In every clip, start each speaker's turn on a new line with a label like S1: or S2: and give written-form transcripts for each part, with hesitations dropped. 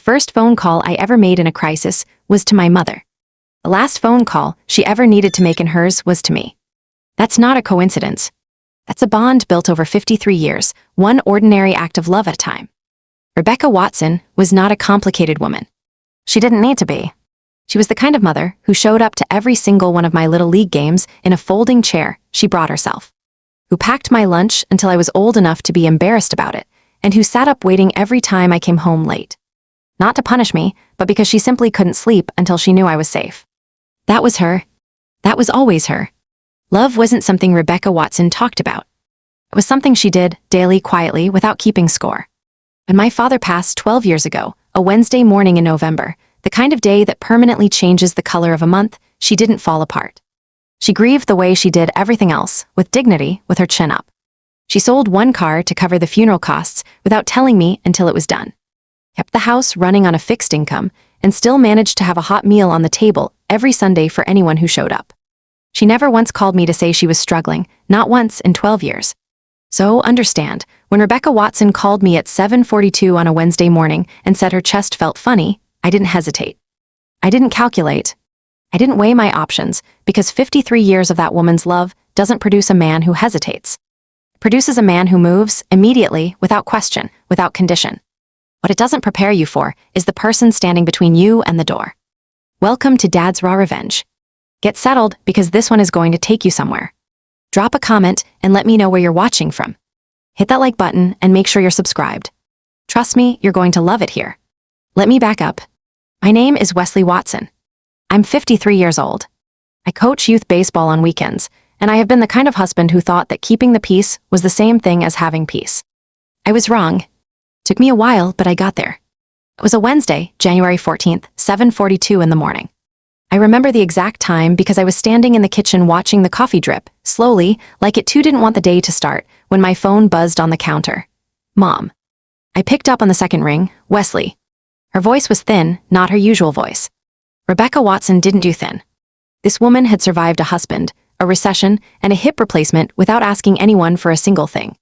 S1: First phone call I ever made in a crisis was to my mother. The last phone call she ever needed to make in hers was to me. That's not a coincidence. That's a bond built over 53 years, one ordinary act of love at a time. Rebecca Watson was not a complicated woman. She didn't need to be. She was the kind of mother who showed up to every single one of my little league games in a folding chair she brought herself, who packed my lunch until I was old enough to be embarrassed about it, and who sat up waiting every time I came home late. Not to punish me, but because she simply couldn't sleep until she knew I was safe. That was her. That was always her. Love wasn't something Rebecca Watson talked about. It was something she did, daily, quietly, without keeping score. When my father passed 12 years ago, a Wednesday morning in November, the kind of day that permanently changes the color of a month, she didn't fall apart. She grieved the way she did everything else, with dignity, with her chin up. She sold one car to cover the funeral costs without telling me until it was done. Kept the house running on a fixed income, and still managed to have a hot meal on the table every Sunday for anyone who showed up. She never once called me to say she was struggling, not once in 12 years. So understand, when Rebecca Watson called me at 7:42 on a Wednesday morning and said her chest felt funny, I didn't hesitate. I didn't calculate. I didn't weigh my options, because 53 years of that woman's love doesn't produce a man who hesitates. It produces a man who moves immediately, without question, without condition. What it doesn't prepare you for is the person standing between you and the door. Welcome to Dad's Raw Revenge. Get settled, because this one is going to take you somewhere. Drop a comment and let me know where you're watching from. Hit that like button and make sure you're subscribed. Trust me, you're going to love it here. Let me back up. My name is Wesley Watson. I'm 53 years old. I coach youth baseball on weekends, and I have been the kind of husband who thought that keeping the peace was the same thing as having peace. I was wrong. Took me a while, but I got there. It was a Wednesday, January 14th, 7:42 in the morning. I remember the exact time because I was standing in the kitchen watching the coffee drip, slowly, like it too didn't want the day to start, when my phone buzzed on the counter. Mom. I picked up on the second ring, Wesley. Her voice was thin, not her usual voice. Rebecca Watson didn't do thin. This woman had survived a husband, a recession, and a hip replacement without asking anyone for a single thing.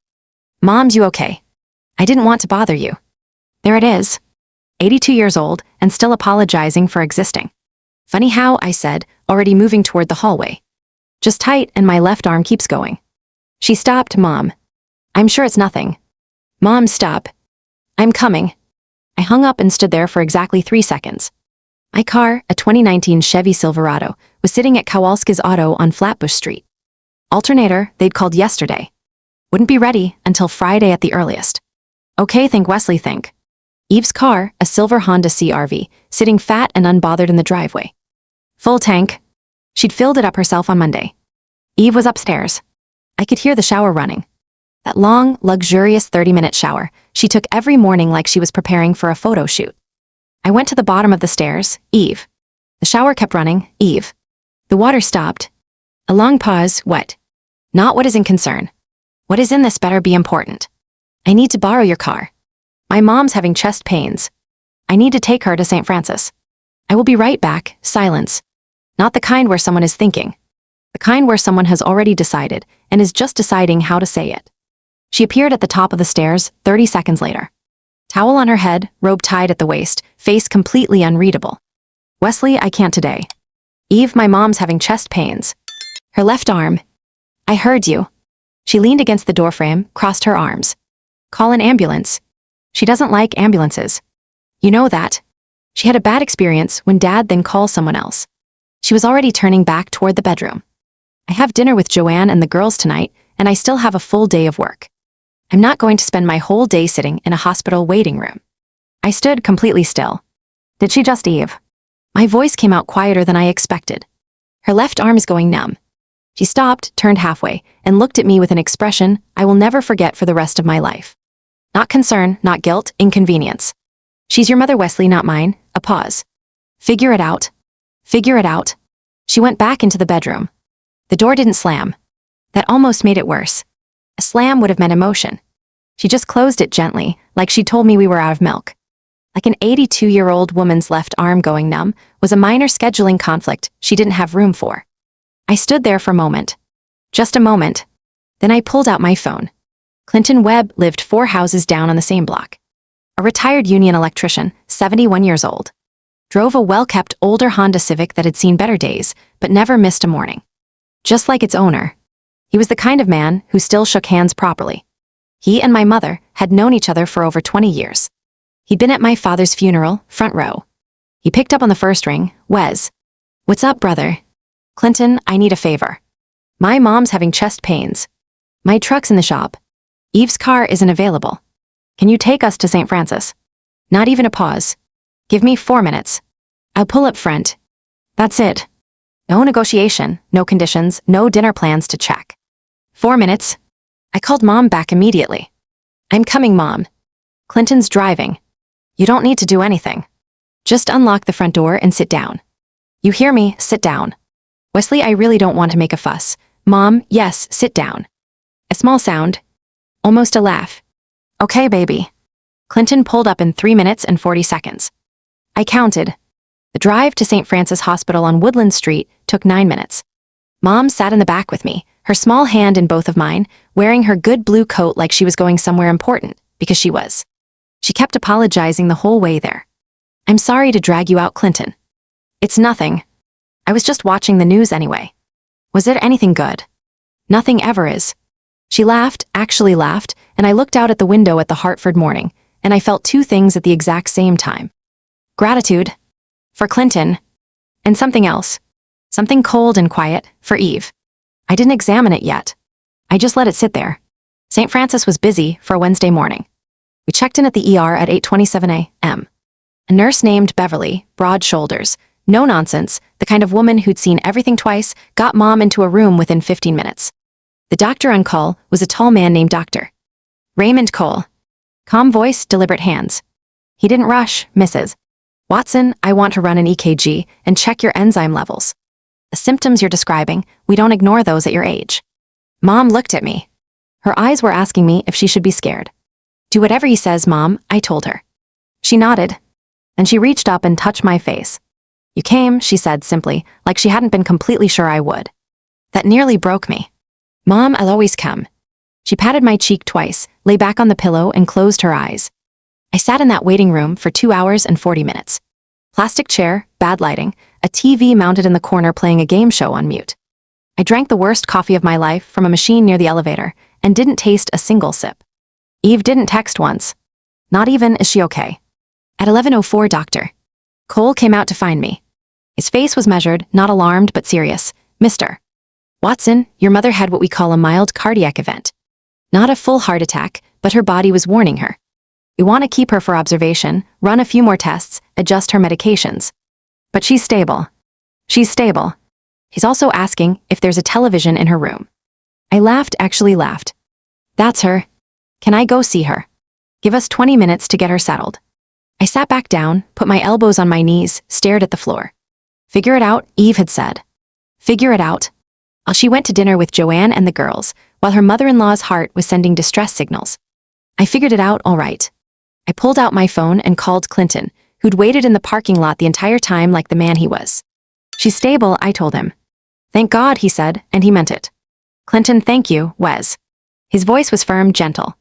S1: Mom's you okay? I didn't want to bother you. There it is. 82 years old and still apologizing for existing. Funny how, I said, already moving toward the hallway. Just tight, and my left arm keeps going. She stopped, Mom. I'm sure it's nothing. Mom, stop. I'm coming. I hung up and stood there for exactly 3 seconds. My car, a 2019 Chevy Silverado, was sitting at Kowalski's Auto on Flatbush Street. Alternator, they'd called yesterday. Wouldn't be ready until Friday at the earliest. Okay, think Wesley, think. Eve's car, a silver Honda CR-V, sitting fat and unbothered in the driveway. Full tank. She'd filled it up herself on Monday. Eve was upstairs. I could hear the shower running. That long, luxurious 30-minute shower she took every morning like she was preparing for a photo shoot. I went to the bottom of the stairs, Eve. The shower kept running, Eve. The water stopped. A long pause, what? Not what is in concern. What is in this better be important. I need to borrow your car. My mom's having chest pains. I need to take her to St. Francis. I will be right back, silence. Not the kind where someone is thinking. The kind where someone has already decided and is just deciding how to say it. She appeared at the top of the stairs 30 seconds later. Towel on her head, robe tied at the waist, face completely unreadable. Wesley, I can't today. Eve, my mom's having chest pains. Her left arm. I heard you. She leaned against the doorframe, crossed her arms. Call an ambulance. She doesn't like ambulances. You know that. She had a bad experience when Dad then calls someone else. She was already turning back toward the bedroom. I have dinner with Joanne and the girls tonight, and I still have a full day of work. I'm not going to spend my whole day sitting in a hospital waiting room. I stood completely still. Did she just Eve? My voice came out quieter than I expected. Her left arm is going numb. She stopped, turned halfway, and looked at me with an expression I will never forget for the rest of my life. Not concern, not guilt, inconvenience. She's your mother, Wesley, not mine. A pause. Figure it out. Figure it out. She went back into the bedroom. The door didn't slam. That almost made it worse. A slam would have meant emotion. She just closed it gently, like she told me we were out of milk. Like an 82-year-old woman's left arm going numb was a minor scheduling conflict she didn't have room for. I stood there for a moment. Just a moment. Then I pulled out my phone. Clinton Webb lived 4 houses down on the same block. a retired union electrician, 71 years old. Drove a well-kept older Honda Civic that had seen better days, but never missed a morning. Just like its owner. He was the kind of man who still shook hands properly. He and my mother had known each other for over 20 years. He'd been at my father's funeral, front row. He picked up on the first ring. Wes. What's up, brother? Clinton, I need a favor. My mom's having chest pains. My truck's in the shop. Eve's car isn't available. Can you take us to St. Francis? Not even a pause. Give me 4 minutes. I'll pull up front. That's it. No negotiation, no conditions, no dinner plans to check. 4 minutes. I called Mom back immediately. I'm coming, Mom. Clinton's driving. You don't need to do anything. Just unlock the front door and sit down. You hear me? Sit down. Wesley, I really don't want to make a fuss. Mom, yes, sit down. A small sound. Almost a laugh. Okay, baby. Clinton pulled up in 3 minutes and 40 seconds. I counted. The drive to St. Francis Hospital on Woodland Street took 9 minutes. Mom sat in the back with me, her small hand in both of mine, wearing her good blue coat like she was going somewhere important, because she was. She kept apologizing the whole way there. I'm sorry to drag you out, Clinton. It's nothing. I was just watching the news anyway. Was it anything good? Nothing ever is. She laughed, actually laughed, and I looked out at the window at the Hartford morning, and I felt 2 things at the exact same time. Gratitude. For Clinton. And something else. Something cold and quiet, for Eve. I didn't examine it yet. I just let it sit there. St. Francis was busy for a Wednesday morning. We checked in at the ER at 8:27 a.m. A nurse named Beverly, broad shoulders, no nonsense, the kind of woman who'd seen everything twice, got Mom into a room within 15 minutes. The doctor on call was a tall man named Dr. Raymond Cole. Calm voice, deliberate hands. He didn't rush, Mrs. Watson, I want to run an EKG and check your enzyme levels. The symptoms you're describing, we don't ignore those at your age. Mom looked at me. Her eyes were asking me if she should be scared. Do whatever he says, Mom, I told her. She nodded. And she reached up and touched my face. You came, she said simply, like she hadn't been completely sure I would. That nearly broke me. Mom, I'll always come. She patted my cheek twice, lay back on the pillow, and closed her eyes. I sat in that waiting room for 2 hours and 40 minutes. Plastic chair, bad lighting, a TV mounted in the corner playing a game show on mute. I drank the worst coffee of my life from a machine near the elevator and didn't taste a single sip. Eve didn't text once. Not even, is she okay? At 11:04, Dr. Cole came out to find me. His face was measured, not alarmed but serious. Mr. Watson, your mother had what we call a mild cardiac event. Not a full heart attack, but her body was warning her. We want to keep her for observation, run a few more tests, adjust her medications. But she's stable. She's stable. He's also asking if there's a television in her room. I laughed, actually laughed. That's her. Can I go see her? Give us 20 minutes to get her settled. I sat back down, put my elbows on my knees, stared at the floor. Figure it out, Eve had said. Figure it out. She went to dinner with Joanne and the girls, while her mother-in-law's heart was sending distress signals. I figured it out all right. I pulled out my phone and called Clinton, who'd waited in the parking lot the entire time like the man he was. She's stable, I told him. Thank God, he said, and he meant it. Clinton, thank you, Wes. His voice was firm, gentle.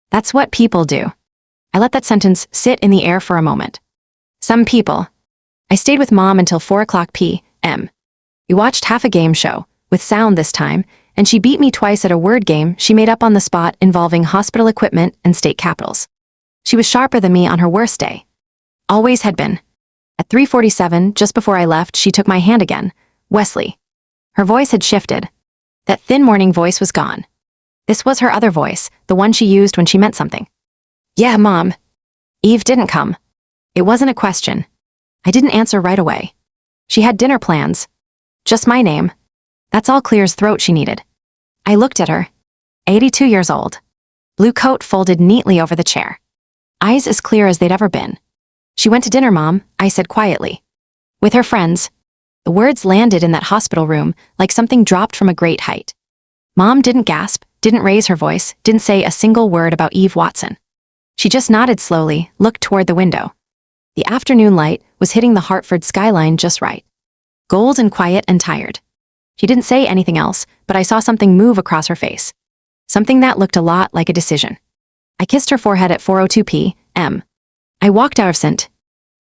S1: That's what people do. I let that sentence sit in the air for a moment. Some people. I stayed with Mom until 4:00 p.m. We watched half a game show, with sound this time, and she beat me twice at a word game she made up on the spot involving hospital equipment and state capitals. She was sharper than me on her worst day. Always had been. At 3:47, just before I left, she took my hand again. Wesley. Her voice had shifted. That thin morning voice was gone. This was her other voice, the one she used when she meant something. Yeah, Mom. Eve didn't come. It wasn't a question. I didn't answer right away. She had dinner plans. Just my name. That's all Clear's throat she needed. I looked at her. 82 years old. Blue coat folded neatly over the chair. Eyes as clear as they'd ever been. She went to dinner, Mom, I said quietly. With her friends. The words landed in that hospital room like something dropped from a great height. Mom didn't gasp, didn't raise her voice, didn't say a single word about Eve Watson. She just nodded slowly, looked toward the window. The afternoon light was hitting the Hartford skyline just right. Gold and quiet and tired. She didn't say anything else, but I saw something move across her face. Something that looked a lot like a decision. I kissed her forehead at 4:02 p.m. I walked out of St.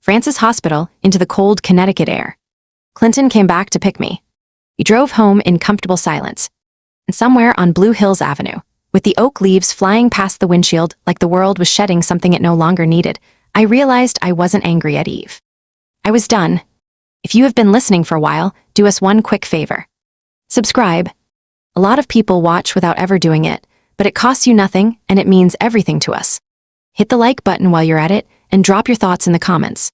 S1: Francis Hospital into the cold Connecticut air. Clinton came back to pick me. We drove home in comfortable silence. And somewhere on Blue Hills Avenue, with the oak leaves flying past the windshield like the world was shedding something it no longer needed, I realized I wasn't angry at Eve. I was done. If you have been listening for a while, do us one quick favor. Subscribe. A lot of people watch without ever doing it, but it costs you nothing and it means everything to us. Hit the like button while you're at it and drop your thoughts in the comments.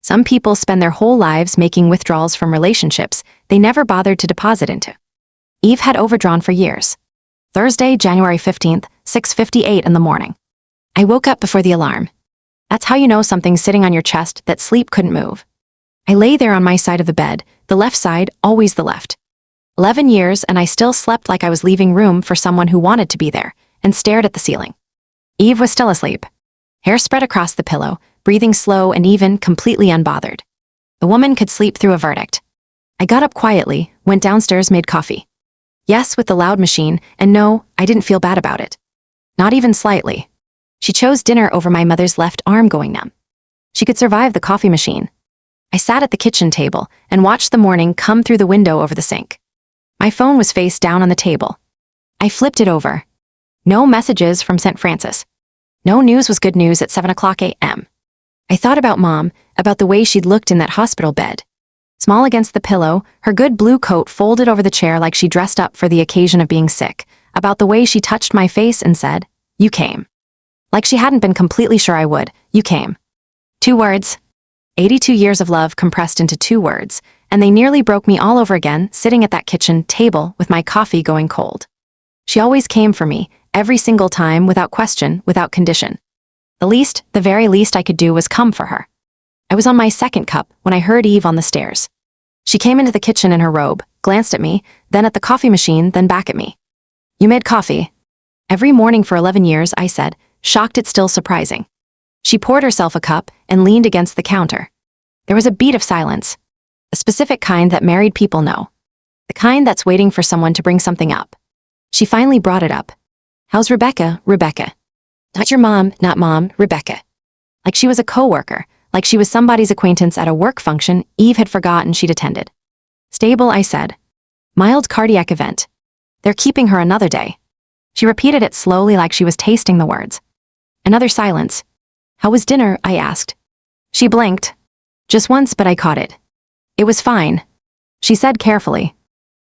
S1: Some people spend their whole lives making withdrawals from relationships they never bothered to deposit into. Eve had overdrawn for years. Thursday, January 15th, 6:58 in the morning. I woke up before the alarm. That's how you know something's sitting on your chest that sleep couldn't move. I lay there on my side of the bed, the left side, always the left. 11 years and I still slept like I was leaving room for someone who wanted to be there, and stared at the ceiling. Eve was still asleep. Hair spread across the pillow, breathing slow and even, completely unbothered. The woman could sleep through a verdict. I got up quietly, went downstairs, made coffee. Yes, with the loud machine, and no, I didn't feel bad about it. Not even slightly. She chose dinner over my mother's left arm going numb. She could survive the coffee machine. I sat at the kitchen table and watched the morning come through the window over the sink. My phone was face down on the table. I flipped it over. No messages from St. Francis. No news was good news at 7 o'clock a.m. I thought about Mom, about the way she'd looked in that hospital bed. Small against the pillow, her good blue coat folded over the chair like she dressed up for the occasion of being sick, about the way she touched my face and said, "You came." Like she hadn't been completely sure I would, "You came." 2 words. 82 years of love compressed into 2 words, and they nearly broke me all over again sitting at that kitchen table with my coffee going cold. She always came for me, every single time, without question, without condition. The very least I could do was come for her. I was on my second cup when I heard Eve on the stairs. She came into the kitchen in her robe, glanced at me, then at the coffee machine, then back at me. "You made coffee." "Every morning for 11 years, I said, shocked it's still surprising. She poured herself a cup and leaned against the counter. There was a beat of silence. A specific kind that married people know. The kind that's waiting for someone to bring something up. She finally brought it up. "How's Rebecca, Rebecca?" Not your mom, not Mom, Rebecca. Like she was a coworker, like she was somebody's acquaintance at a work function Eve had forgotten she'd attended. "Stable," I said. "Mild cardiac event. They're keeping her another day." She repeated it slowly like she was tasting the words. Another silence. "How was dinner?" I asked. She blinked. Just once, but I caught it. "It was fine." She said carefully.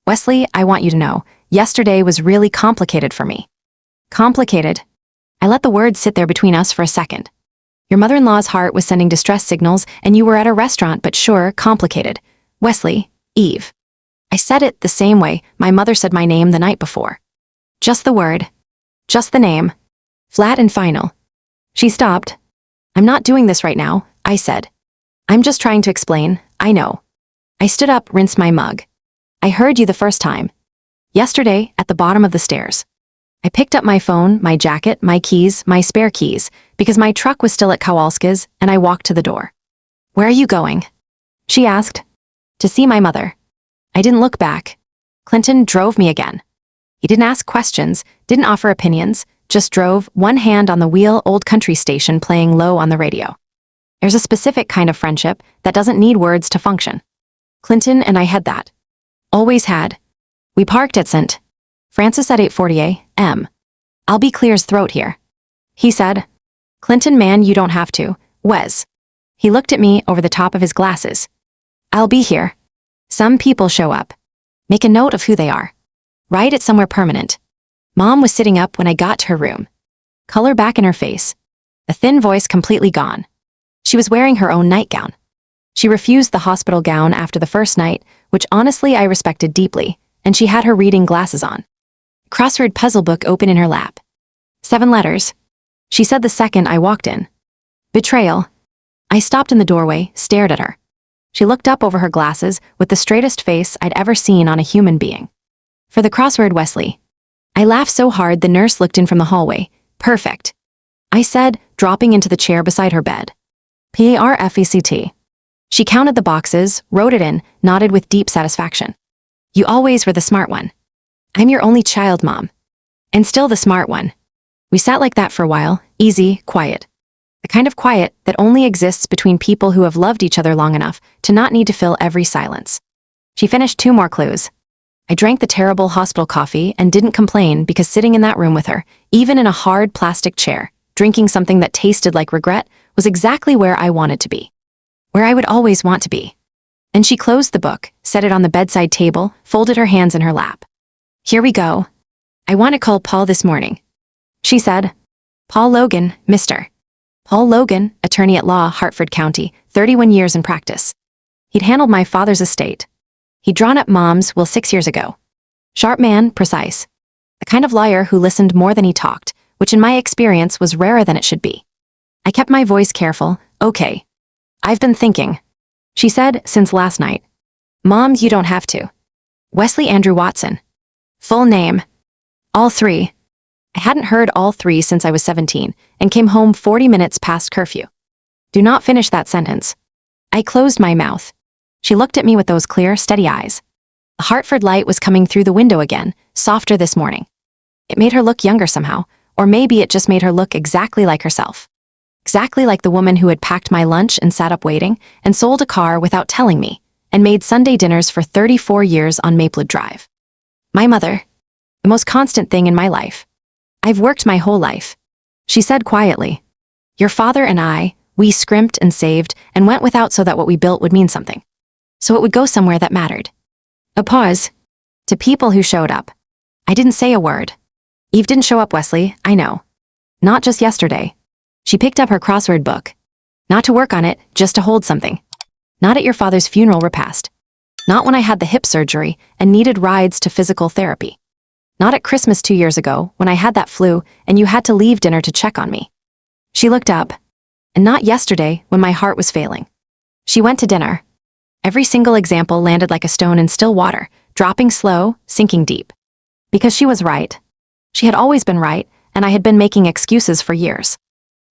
S1: "Wesley, I want you to know, yesterday was really complicated for me." Complicated? I let the words sit there between us for a second. Your mother-in-law's heart was sending distress signals and you were at a restaurant, but sure, complicated. Wesley, Eve. I said it the same way my mother said my name the night before. Just the word. Just the name. Flat and final. She stopped. "I'm not doing this right now," I said. "I'm just trying to explain, I know." I stood up, rinsed my mug. "I heard you the first time. Yesterday, at the bottom of the stairs." I picked up my phone, my jacket, my keys, my spare keys, because my truck was still at Kowalski's, and I walked to the door. "Where are you going?" she asked. "To see my mother." I didn't look back. Clinton drove me again. He didn't ask questions, didn't offer opinions, just drove, one hand on the wheel, old country station playing low on the radio. There's a specific kind of friendship that doesn't need words to function. Clinton and I had that. Always had. We parked at St. Francis at 8:40 a.m. "I'll be clear as throat here," he said. "Clinton, man, you don't have to, Wes." He looked at me over the top of his glasses. "I'll be here. Some people show up. Make a note of who they are. Write it somewhere permanent." Mom was sitting up when I got to her room. Color back in her face. The thin voice completely gone. She was wearing her own nightgown. She refused the hospital gown after the first night, which honestly I respected deeply, and she had her reading glasses on. Crossword puzzle book open in her lap. 7 letters. She said the second I walked in. "Betrayal." I stopped in the doorway, stared at her. She looked up over her glasses with the straightest face I'd ever seen on a human being. "For the crossword, Wesley." I laughed so hard the nurse looked in from the hallway. "Perfect," I said, dropping into the chair beside her bed. "Perfect." She counted the boxes, wrote it in, nodded with deep satisfaction. "You always were the smart one." "I'm your only child, Mom." "And still the smart one." We sat like that for a while, easy, quiet. The kind of quiet that only exists between people who have loved each other long enough to not need to fill every silence. She finished 2 more clues. I drank the terrible hospital coffee and didn't complain because sitting in that room with her, even in a hard plastic chair, drinking something that tasted like regret, was exactly where I wanted to be. Where I would always want to be. And she closed the book, set it on the bedside table, folded her hands in her lap. Here we go. I want to call Paul this morning. She said. Paul Logan, Mr. Paul Logan, attorney at law, Hartford County, 31 years in practice. He'd handled my father's estate. He'd drawn up Mom's will 6 years ago. Sharp man, precise. The kind of lawyer who listened more than he talked, which in my experience was rarer than it should be. I kept my voice careful. Okay. I've been thinking. She said, since last night. Mom, you don't have to. Wesley Andrew Watson. Full name. All 3. I hadn't heard all 3 since I was 17 and came home 40 minutes past curfew. Do not finish that sentence. I closed my mouth. She looked at me with those clear, steady eyes. The Hartford light was coming through the window again, softer this morning. It made her look younger somehow, or maybe it just made her look exactly like herself. Exactly like the woman who had packed my lunch and sat up waiting, and sold a car without telling me, and made Sunday dinners for 34 years on Maplewood Drive. My mother. The most constant thing in my life. I've worked my whole life. She said quietly. Your father and I, we scrimped and saved and went without so that what we built would mean something. So it would go somewhere that mattered. A pause. To people who showed up. I didn't say a word. Eve didn't show up, Wesley, I know. Not just yesterday. She picked up her crossword book. Not to work on it, just to hold something. Not at your father's funeral repast. Not when I had the hip surgery and needed rides to physical therapy. Not at Christmas 2 years ago when I had that flu and you had to leave dinner to check on me. She looked up. And not yesterday when my heart was failing. She went to dinner. Every single example landed like a stone in still water, dropping slow, sinking deep. Because she was right. She had always been right, and I had been making excuses for years.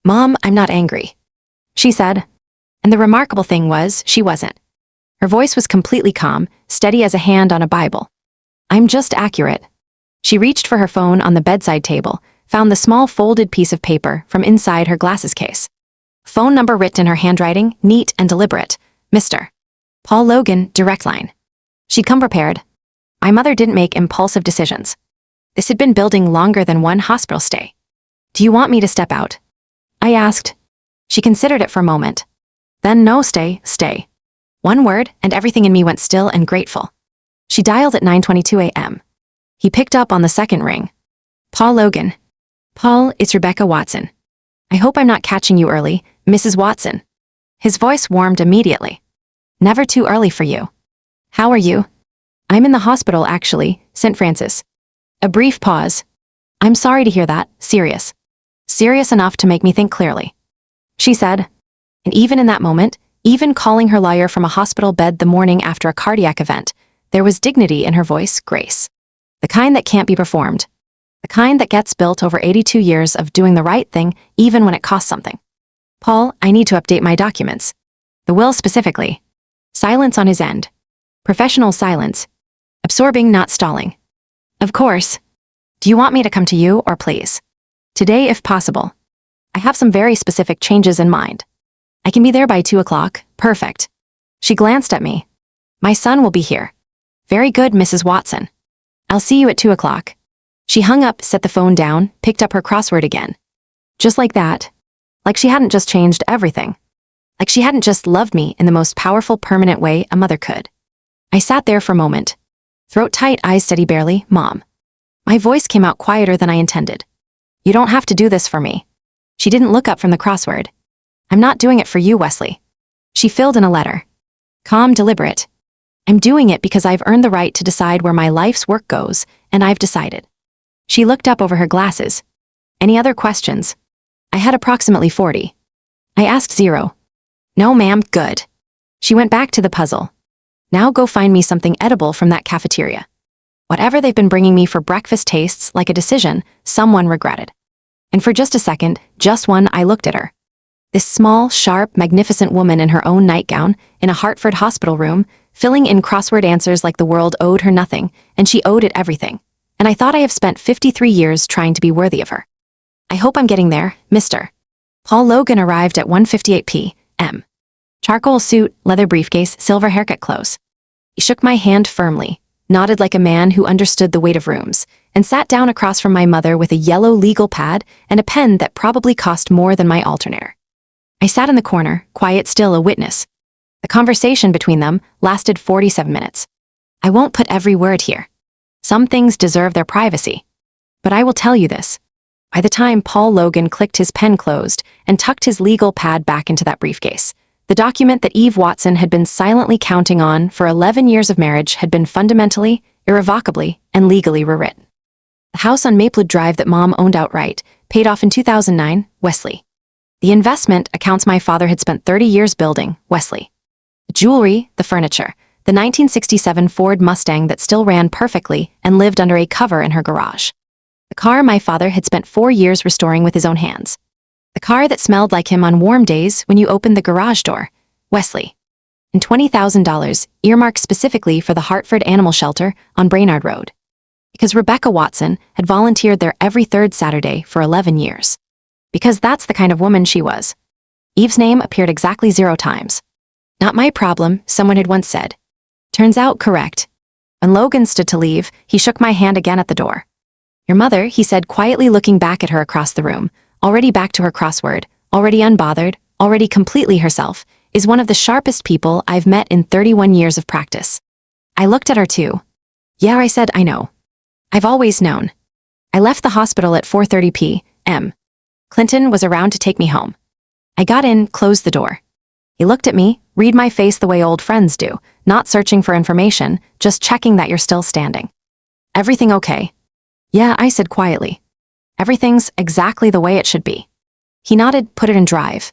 S1: Mom, I'm not angry. She said. And the remarkable thing was, she wasn't. Her voice was completely calm, steady as a hand on a Bible. I'm just accurate. She reached for her phone on the bedside table, found the small folded piece of paper from inside her glasses case. Phone number written in her handwriting, neat and deliberate. Mr. Paul Logan, direct line. She'd come prepared. My mother didn't make impulsive decisions. This had been building longer than one hospital stay. Do you want me to step out? I asked. She considered it for a moment. Then no, stay. One word, and everything in me went still and grateful. She dialed at 9:22 a.m. He picked up on the second ring. Paul Logan. Paul, it's Rebecca Watson. I hope I'm not catching you early, Mrs. Watson. His voice warmed immediately. Never too early for you. How are you? I'm in the hospital, actually, St. Francis. A brief pause. I'm sorry to hear that, serious. Serious enough to make me think clearly. She said. And even in that moment, even calling her lawyer from a hospital bed the morning after a cardiac event, there was dignity in her voice, grace. The kind that can't be performed. The kind that gets built over 82 years of doing the right thing even when it costs something. Paul, I need to update my documents. The will specifically. Silence on his end. Professional silence. Absorbing, not stalling. Of course. Do you want me to come to you or please? Today if possible. I have some very specific changes in mind. I can be there by 2 o'clock, perfect. She glanced at me. My son will be here. Very good, Mrs. Watson. I'll see you at 2 o'clock. She hung up, set the phone down, picked up her crossword again. Just like that. Like she hadn't just changed everything. Like she hadn't just loved me in the most powerful, permanent way a mother could. I sat there for a moment. Throat tight, eyes steady barely, Mom. My voice came out quieter than I intended. You don't have to do this for me. She didn't look up from the crossword. I'm not doing it for you, Wesley. She filled in a letter. Calm, deliberate. I'm doing it because I've earned the right to decide where my life's work goes, and I've decided. She looked up over her glasses. Any other questions? I had approximately 40. I asked 0. No, ma'am, good. She went back to the puzzle. Now go find me something edible from that cafeteria. Whatever they've been bringing me for breakfast tastes like a decision someone regretted. And for just a second, just one, I looked at her. This small, sharp, magnificent woman in her own nightgown, in a Hartford hospital room, filling in crossword answers like the world owed her nothing, and she owed it everything. And I thought I have spent 53 years trying to be worthy of her. I hope I'm getting there, Mr. Paul Logan arrived at 1:58 p.m. Charcoal suit, leather briefcase, silver haircut clothes. He shook my hand firmly, nodded like a man who understood the weight of rooms, and sat down across from my mother with a yellow legal pad and a pen that probably cost more than my alternator. I sat in the corner, quiet still, a witness. The conversation between them lasted 47 minutes. I won't put every word here. Some things deserve their privacy. But I will tell you this. By the time Paul Logan clicked his pen closed and tucked his legal pad back into that briefcase, the document that Eve Watson had been silently counting on for 11 years of marriage had been fundamentally, irrevocably, and legally rewritten. The house on Maplewood Drive that Mom owned outright, paid off in 2009, Wesley. The investment accounts my father had spent 30 years building, Wesley. The jewelry, the furniture, the 1967 Ford Mustang that still ran perfectly and lived under a cover in her garage. The car my father had spent 4 years restoring with his own hands. The car that smelled like him on warm days when you opened the garage door, Wesley. And $20,000 earmarked specifically for the Hartford Animal Shelter on Brainerd Road. Because Rebecca Watson had volunteered there every third Saturday for 11 years. Because that's the kind of woman she was. Eve's name appeared exactly 0 times. Not my problem, someone had once said. Turns out correct. When Logan stood to leave, he shook my hand again at the door. Your mother, he said, quietly looking back at her across the room, already back to her crossword, already unbothered, already completely herself, is one of the sharpest people I've met in 31 years of practice. I looked at her too. Yeah, I said, I know. I've always known. I left the hospital at 4:30 p.m. Clinton was around to take me home. I got in, closed the door. He looked at me, read my face the way old friends do, not searching for information, just checking that you're still standing. Everything okay? Yeah, I said quietly. Everything's exactly the way it should be. He nodded, put it in drive.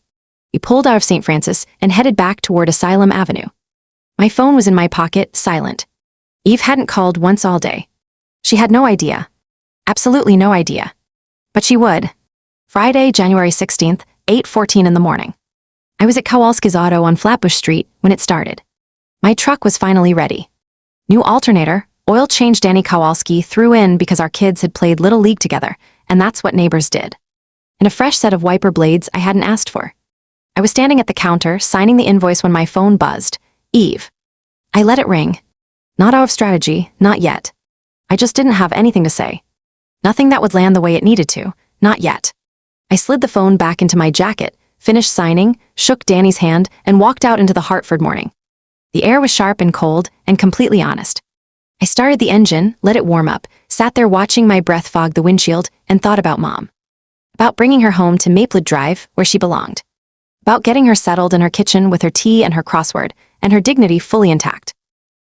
S1: He pulled out of St. Francis and headed back toward Asylum Avenue. My phone was in my pocket, silent. Eve hadn't called once all day. She had no idea. Absolutely no idea. But she would. Friday, January 16th, 8:14 in the morning. I was at Kowalski's Auto on Flatbush Street when it started. My truck was finally ready. New alternator, oil change Danny Kowalski threw in because our kids had played Little League together, and that's what neighbors did. And a fresh set of wiper blades I hadn't asked for. I was standing at the counter, signing the invoice when my phone buzzed. Eve. I let it ring. Not out of strategy, not yet. I just didn't have anything to say. Nothing that would land the way it needed to, not yet. I slid the phone back into my jacket, finished signing, shook Danny's hand, and walked out into the Hartford morning. The air was sharp and cold, and completely honest. I started the engine, let it warm up, sat there watching my breath fog the windshield, and thought about Mom. About bringing her home to Maplewood Drive, where she belonged. About getting her settled in her kitchen with her tea and her crossword, and her dignity fully intact.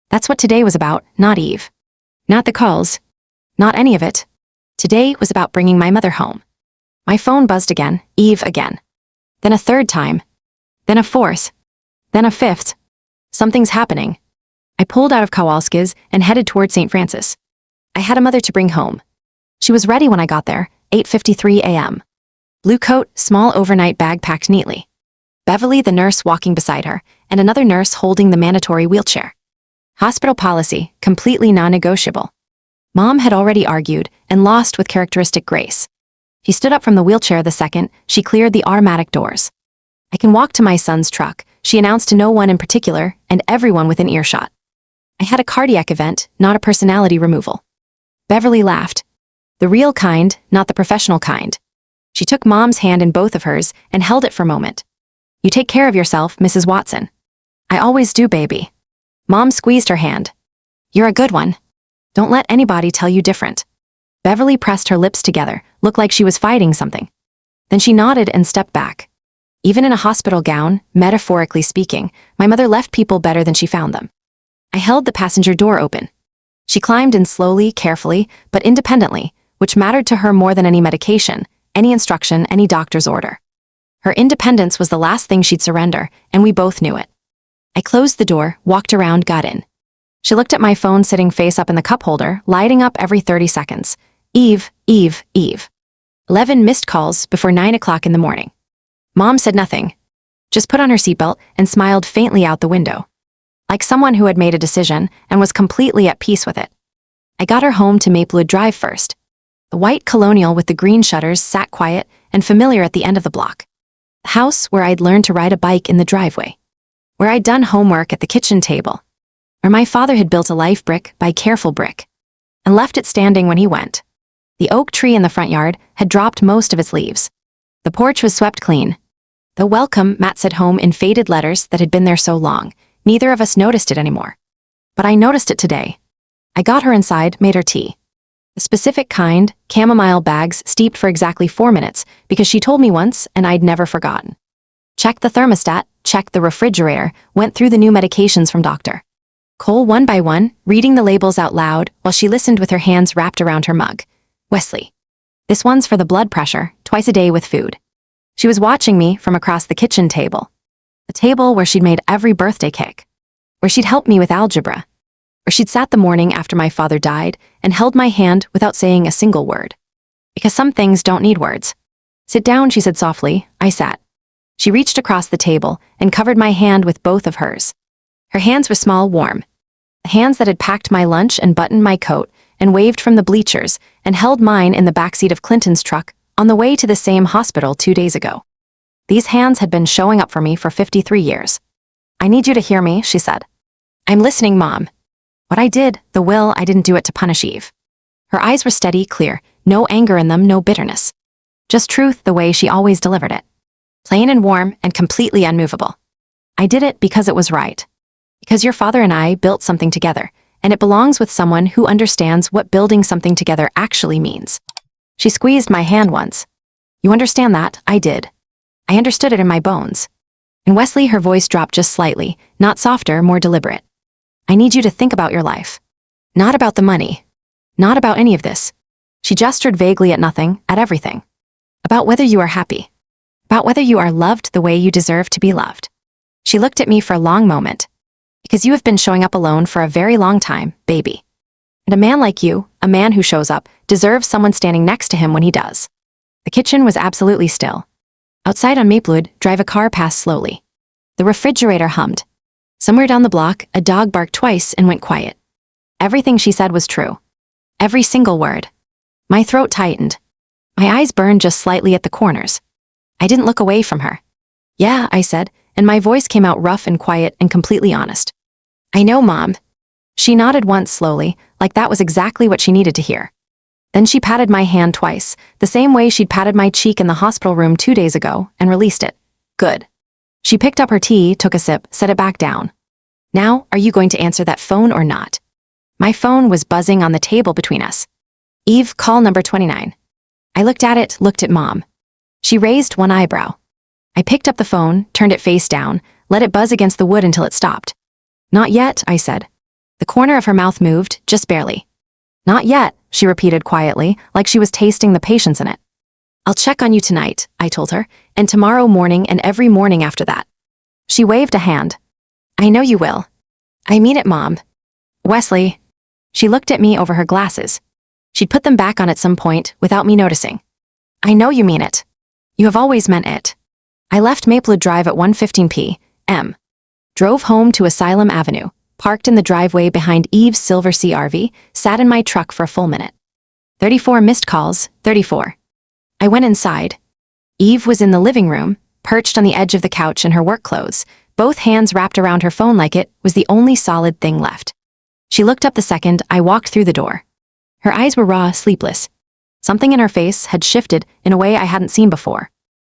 S1: That's what today was about, not Eve. Not the calls. Not any of it. Today was about bringing my mother home. My phone buzzed again, Eve again. Then a third time. Then a fourth. Then a fifth. Something's happening. I pulled out of Kowalski's and headed toward St. Francis. I had a mother to bring home. She was ready when I got there, 8:53 a.m. Blue coat, small overnight bag packed neatly. Beverly, the nurse, walking beside her, and another nurse holding the mandatory wheelchair. Hospital policy, completely non-negotiable. Mom had already argued and lost with characteristic grace. She stood up from the wheelchair the second she cleared the automatic doors. I can walk to my son's truck, she announced to no one in particular and everyone within earshot. I had a cardiac event, not a personality removal. Beverly laughed. The real kind, not the professional kind. She took Mom's hand in both of hers and held it for a moment. You take care of yourself, Mrs. Watson. I always do, baby. Mom squeezed her hand. You're a good one. Don't let anybody tell you different. Beverly pressed her lips together, looked like she was fighting something. Then she nodded and stepped back. Even in a hospital gown, metaphorically speaking, my mother left people better than she found them. I held the passenger door open. She climbed in slowly, carefully, but independently, which mattered to her more than any medication, any instruction, any doctor's order. Her independence was the last thing she'd surrender, and we both knew it. I closed the door, walked around, got in. She looked at my phone sitting face up in the cup holder, lighting up every 30 seconds. Eve, Eve, Eve. 11 missed calls before 9 o'clock in the morning. Mom said nothing. Just put on her seatbelt and smiled faintly out the window. Like someone who had made a decision and was completely at peace with it. I got her home to Maplewood Drive first. The white colonial with the green shutters sat quiet and familiar at the end of the block. The house where I'd learned to ride a bike in the driveway. Where I'd done homework at the kitchen table. Where my father had built a life brick by careful brick. And left it standing when he went. The oak tree in the front yard had dropped most of its leaves. The porch was swept clean. The welcome mat said home in faded letters that had been there so long, neither of us noticed it anymore. But I noticed it today. I got her inside, made her tea. The specific kind, chamomile bags steeped for exactly 4 minutes because she told me once and I'd never forgotten. Checked the thermostat, checked the refrigerator, went through the new medications from doctor. Cole one by one, reading the labels out loud while she listened with her hands wrapped around her mug. Wesley. This one's for the blood pressure, twice a day with food. She was watching me from across the kitchen table. The table where she'd made every birthday cake. Where she'd helped me with algebra. Where she'd sat the morning after my father died and held my hand without saying a single word. Because some things don't need words. Sit down, she said softly. I sat. She reached across the table and covered my hand with both of hers. Her hands were small, warm. The hands that had packed my lunch and buttoned my coat and waved from the bleachers and held mine in the backseat of Clinton's truck on the way to the same hospital 2 days ago. These hands had been showing up for me for 53 years. I need you to hear me, she said. I'm listening, Mom. What I did, the will, I didn't do it to punish Eve. Her eyes were steady, clear, no anger in them, no bitterness. Just truth the way she always delivered it. Plain and warm and completely unmovable. I did it because it was right. Because your father and I built something together, and it belongs with someone who understands what building something together actually means. She squeezed my hand once. You understand that? I did. I understood it in my bones. And Wesley, her voice dropped just slightly, not softer, more deliberate. I need you to think about your life. Not about the money. Not about any of this. She gestured vaguely at nothing, at everything. About whether you are happy. About whether you are loved the way you deserve to be loved. She looked at me for a long moment. Because you have been showing up alone for a very long time, baby. And a man like you, a man who shows up, deserves someone standing next to him when he does. The kitchen was absolutely still. Outside on Maplewood Drive a car passed slowly. The refrigerator hummed. Somewhere down the block, a dog barked twice and went quiet. Everything she said was true. Every single word. My throat tightened. My eyes burned just slightly at the corners. I didn't look away from her. Yeah, I said, and my voice came out rough and quiet and completely honest. I know, Mom. She nodded once slowly, like that was exactly what she needed to hear. Then she patted my hand twice, the same way she'd patted my cheek in the hospital room 2 days ago, and released it. Good. She picked up her tea, took a sip, set it back down. Now, are you going to answer that phone or not? My phone was buzzing on the table between us. Eve, call number 29. I looked at it, looked at Mom. She raised one eyebrow. I picked up the phone, turned it face down, let it buzz against the wood until it stopped. Not yet, I said. The corner of her mouth moved, just barely. Not yet, she repeated quietly, like she was tasting the patience in it. I'll check on you tonight, I told her, and tomorrow morning and every morning after that. She waved a hand. I know you will. I mean it, Mom. Wesley. She looked at me over her glasses. She'd put them back on at some point without me noticing. I know you mean it. You have always meant it. I left Maplewood Drive at 1:15 p.m. Drove home to Asylum Avenue, parked in the driveway behind Eve's Silver Sea RV, sat in my truck for a full minute. 34 missed calls, 34. I went inside. Eve was in the living room, perched on the edge of the couch in her work clothes, both hands wrapped around her phone like it was the only solid thing left. She looked up the second I walked through the door. Her eyes were raw, sleepless. Something in her face had shifted in a way I hadn't seen before.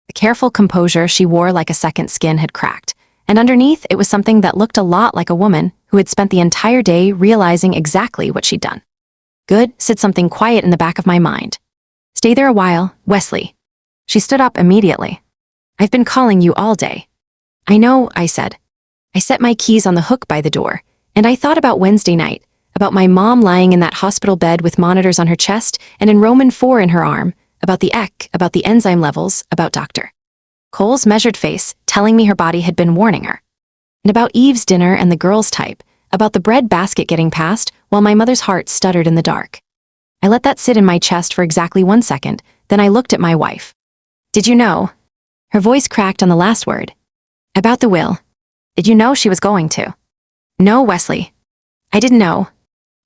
S1: The careful composure she wore like a second skin had cracked, and underneath it was something that looked a lot like a woman who had spent the entire day realizing exactly what she'd done. Good, said something quiet in the back of my mind. Stay there a while, Wesley. She stood up immediately. I've been calling you all day. I know, I said. I set my keys on the hook by the door, and I thought about Wednesday night, about my mom lying in that hospital bed with monitors on her chest and enrollment 4 in her arm, about the EC, about the enzyme levels, about Dr. Cole's measured face, telling me her body had been warning her. And about Eve's dinner and the girls' type, about the bread basket getting passed while my mother's heart stuttered in the dark. I let that sit in my chest for exactly 1 second, then I looked at my wife. Did you know? Her voice cracked on the last word. About the will. Did you know she was going to? No, Wesley. I didn't know.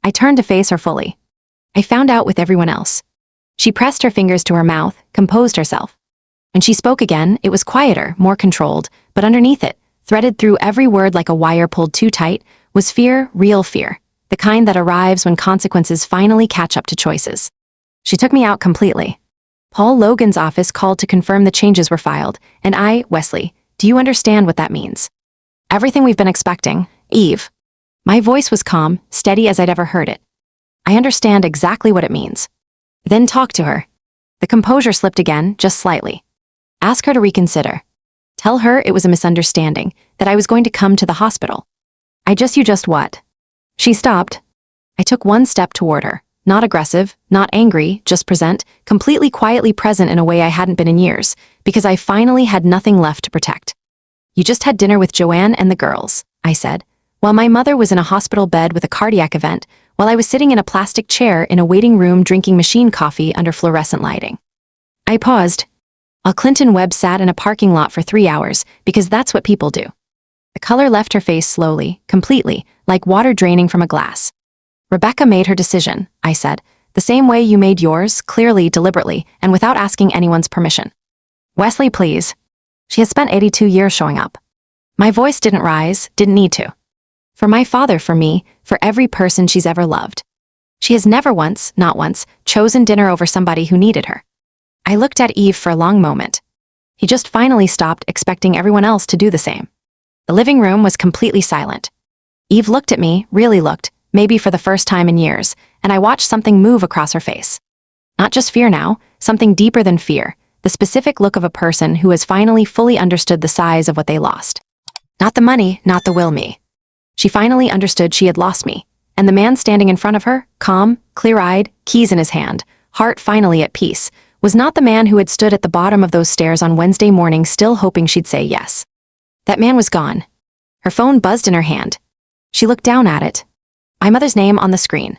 S1: I turned to face her fully. I found out with everyone else. She pressed her fingers to her mouth, composed herself. When she spoke again, it was quieter, more controlled, but underneath it, threaded through every word like a wire pulled too tight, was fear, real fear, the kind that arrives when consequences finally catch up to choices. She took me out completely. Paul Logan's office called to confirm the changes were filed, and Wesley, do you understand what that means? Everything we've been expecting, Eve. My voice was calm, steady as I'd ever heard it. I understand exactly what it means. Then talk to her. The composure slipped again, just slightly. Ask her to reconsider. Tell her it was a misunderstanding, that I was going to come to the hospital. You just what? She stopped. I took one step toward her, not aggressive, not angry, just completely quietly present in a way I hadn't been in years, because I finally had nothing left to protect. You just had dinner with Joanne and the girls, I said, while my mother was in a hospital bed with a cardiac event, while I was sitting in a plastic chair in a waiting room drinking machine coffee under fluorescent lighting. I paused. Clinton Webb sat in a parking lot for 3 hours, because that's what people do. The color left her face slowly, completely, like water draining from a glass. Rebecca made her decision, I said, the same way you made yours, clearly, deliberately, and without asking anyone's permission. Wesley, please. She has spent 82 years showing up. My voice didn't rise, didn't need to. For my father, for me, for every person she's ever loved. She has never once, not once, chosen dinner over somebody who needed her. I looked at Eve for a long moment. He just finally stopped expecting everyone else to do the same. The living room was completely silent. Eve looked at me, really looked, maybe for the first time in years, and I watched something move across her face. Not just fear now, something deeper than fear, the specific look of a person who has finally fully understood the size of what they lost. Not the money, not the will me. She finally understood she had lost me, and the man standing in front of her, calm, clear-eyed, keys in his hand, heart finally at peace, was not the man who had stood at the bottom of those stairs on Wednesday morning still hoping she'd say yes. That man was gone. Her phone buzzed in her hand. She looked down at it. My mother's name on the screen.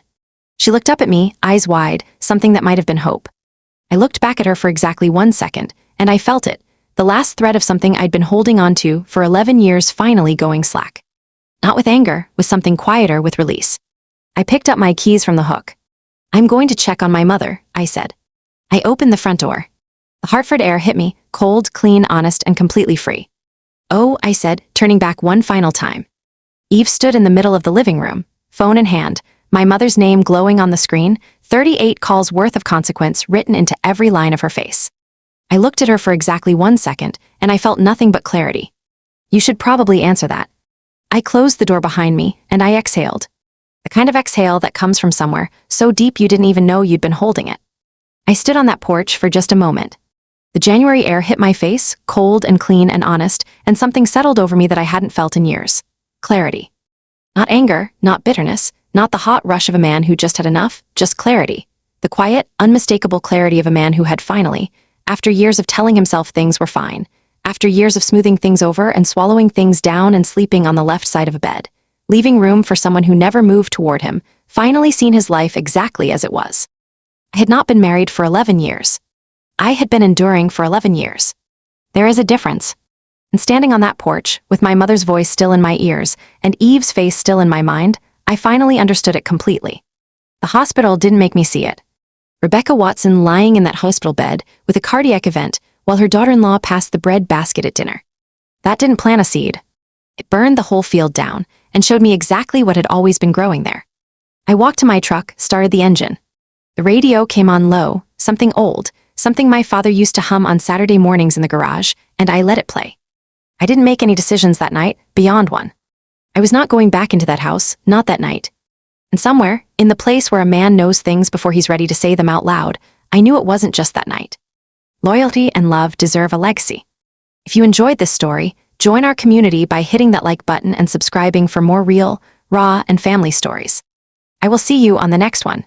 S1: She looked up at me, eyes wide, something that might have been hope. I looked back at her for exactly 1 second, and I felt it, the last thread of something I'd been holding on to for 11 years finally going slack. Not with anger, with something quieter, with release. I picked up my keys from the hook. I'm going to check on my mother, I said. I opened the front door. The Hartford air hit me, cold, clean, honest, and completely free. Oh, I said, turning back one final time. Eve stood in the middle of the living room, phone in hand, my mother's name glowing on the screen, 38 calls worth of consequence written into every line of her face. I looked at her for exactly 1 second, and I felt nothing but clarity. You should probably answer that. I closed the door behind me, and I exhaled. The kind of exhale that comes from somewhere so deep you didn't even know you'd been holding it. I stood on that porch for just a moment. The January air hit my face, cold and clean and honest, and something settled over me that I hadn't felt in years. Clarity. Not anger, not bitterness, not the hot rush of a man who just had enough, just clarity. The quiet, unmistakable clarity of a man who had finally, after years of telling himself things were fine, after years of smoothing things over and swallowing things down and sleeping on the left side of a bed, leaving room for someone who never moved toward him, finally seen his life exactly as it was. I had not been married for 11 years. I had been enduring for 11 years. There is a difference. And standing on that porch, with my mother's voice still in my ears, and Eve's face still in my mind, I finally understood it completely. The hospital didn't make me see it. Rebecca Watson lying in that hospital bed with a cardiac event while her daughter-in-law passed the bread basket at dinner. That didn't plant a seed. It burned the whole field down and showed me exactly what had always been growing there. I walked to my truck, started the engine. The radio came on low, something old, something my father used to hum on Saturday mornings in the garage, and I let it play. I didn't make any decisions that night, beyond one. I was not going back into that house, not that night. And somewhere, in the place where a man knows things before he's ready to say them out loud, I knew it wasn't just that night. Loyalty and love deserve a legacy. If you enjoyed this story, join our community by hitting that like button and subscribing for more real, raw, and family stories. I will see you on the next one.